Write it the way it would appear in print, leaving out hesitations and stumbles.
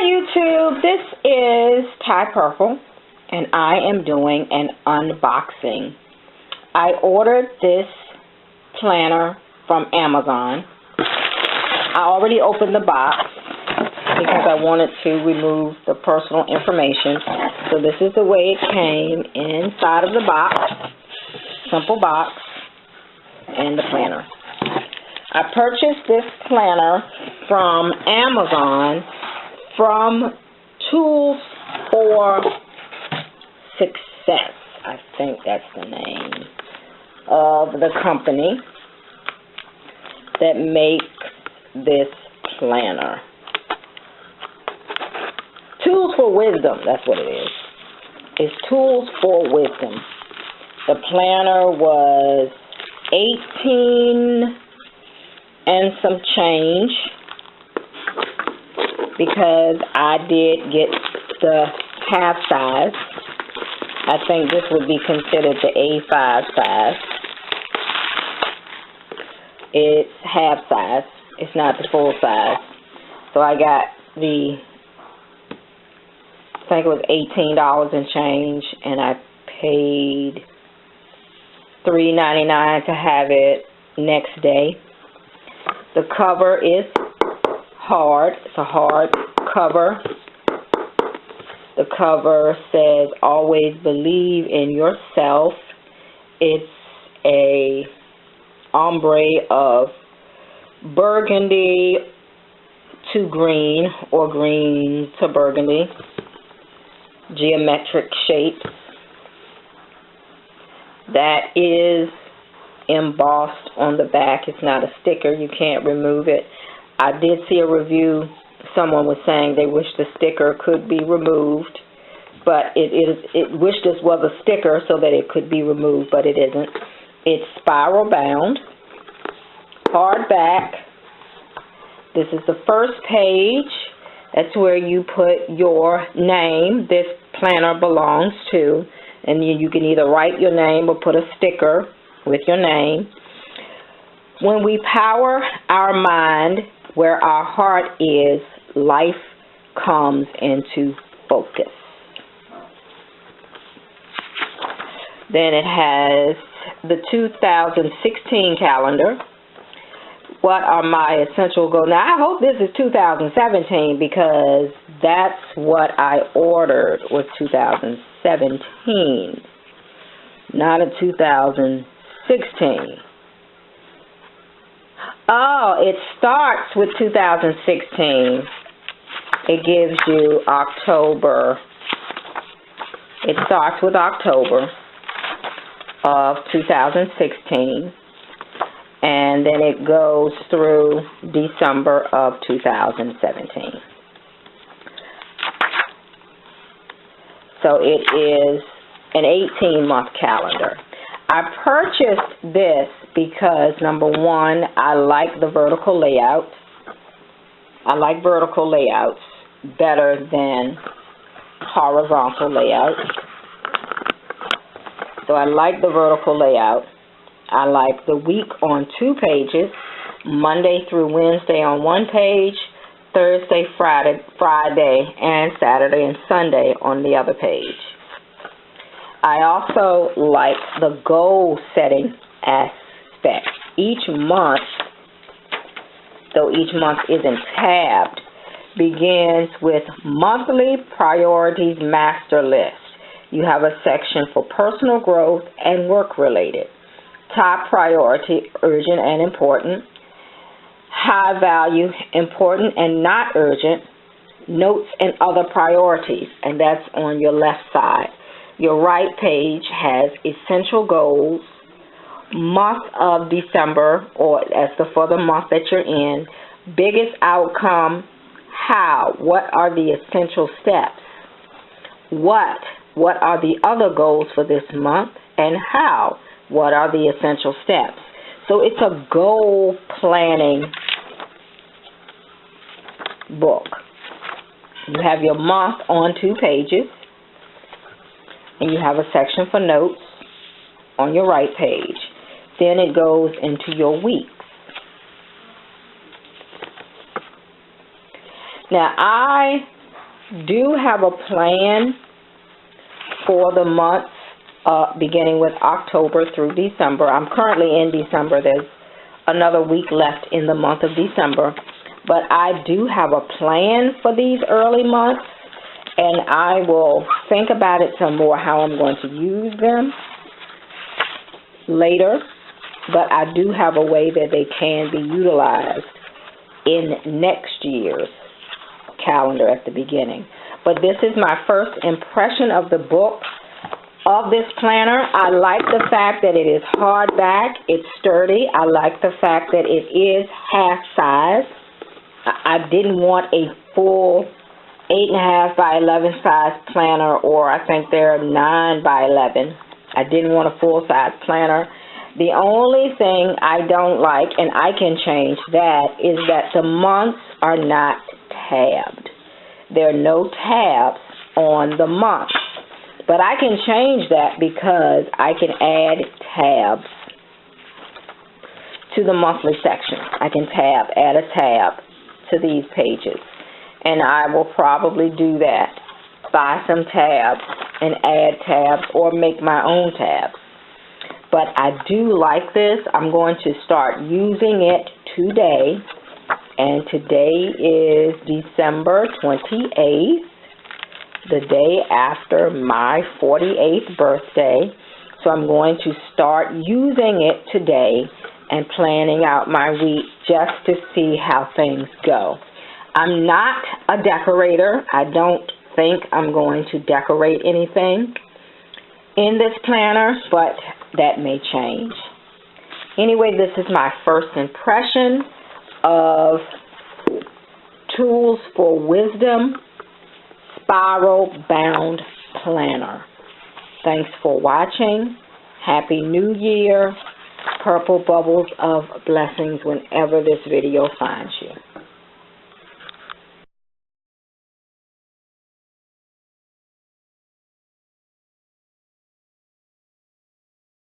YouTube, this is Ty Purple, and I am doing an unboxing. I ordered this planner from Amazon. I already opened the box because I wanted to remove the personal information. So this is the way it came inside of the box, simple box, and the planner. I purchased this planner from Amazon from Tools for Success. I think that's the name of the company that makes this planner. Tools for Wisdom, that's what it is. It's Tools for Wisdom. The planner was $18 and some change because I did get the half size. I think this would be considered the A5 size. It's half size. It's not the full size. So I got the, I think it was $18 and change, and I paid $3.99 to have it next day. The cover is hard. It's a hard cover. The cover says, "Always believe in yourself." It's a ombre of burgundy to green or green to burgundy. Geometric shapes. That is embossed on the back. It's not a sticker. You can't remove it. I did see a review. Someone was saying they wish the sticker could be removed, but it wished this was a sticker so that it could be removed, but it isn't. It's spiral bound, hardback. This is the first page. That's where you put your name. This planner belongs to, and you can either write your name or put a sticker with your name. When we power our mind where our heart is, life comes into focus. Then it has the 2016 calendar. What are my essential goals? Now, I hope this is 2017 because that's what I ordered was 2017, not a 2016. Oh, it starts with 2016. It gives you October. It starts with October of 2016. And then it goes through December of 2017. So it is an 18-month calendar. I purchased this because, number one, I like the vertical layout. I like vertical layouts better than horizontal layouts. So I like the vertical layout. I like the week on 2 pages, Monday through Wednesday on 1 page, Thursday, Friday, and Saturday and Sunday on the other page. I also like the goal setting aspect. Each month, though each month isn't tabbed, begins with monthly priorities master list. You have a section for personal growth and work related. Top priority, urgent and important. High value, important and not urgent. Notes and other priorities, and that's on your left side. Your right page has essential goals, month of December, or as for the month that you're in, biggest outcome, how, what are the essential steps, what are the other goals for this month, and how, what are the essential steps. So it's a goal planning book. You have your month on 2 pages, and you have a section for notes on your right page. Then it goes into your weeks. Now, I do have a plan for the months beginning with October through December. I'm currently in December. There's another week left in the month of December. But I do have a plan for these early months, and I will think about it some more how I'm going to use them later. But I do have a way that they can be utilized in next year's calendar at the beginning. But this is my first impression of the book, of this planner. I like the fact that it is hardback, it's sturdy. I like the fact that it is half size. I didn't want a full 8.5 by 11 size planner, or I think they're 9 by 11. I didn't want a full size planner. The only thing I don't like, and I can change that, is that the months are not tabbed. There are no tabs on the month. But I can change that because I can add tabs to the monthly section. I can add a tab to these pages. And I will probably do that. Buy some tabs and add tabs, or make my own tabs. But I do like this. I'm going to start using it today. And today is December 28th, the day after my 48th birthday. So I'm going to start using it today and planning out my week just to see how things go. I'm not a decorator. I don't think I'm going to decorate anything in this planner, but that may change. Anyway, this is my first impression of Tools for Wisdom Spiral Bound Planner. Thanks for watching. Happy New Year. Purple bubbles of blessings whenever this video finds you.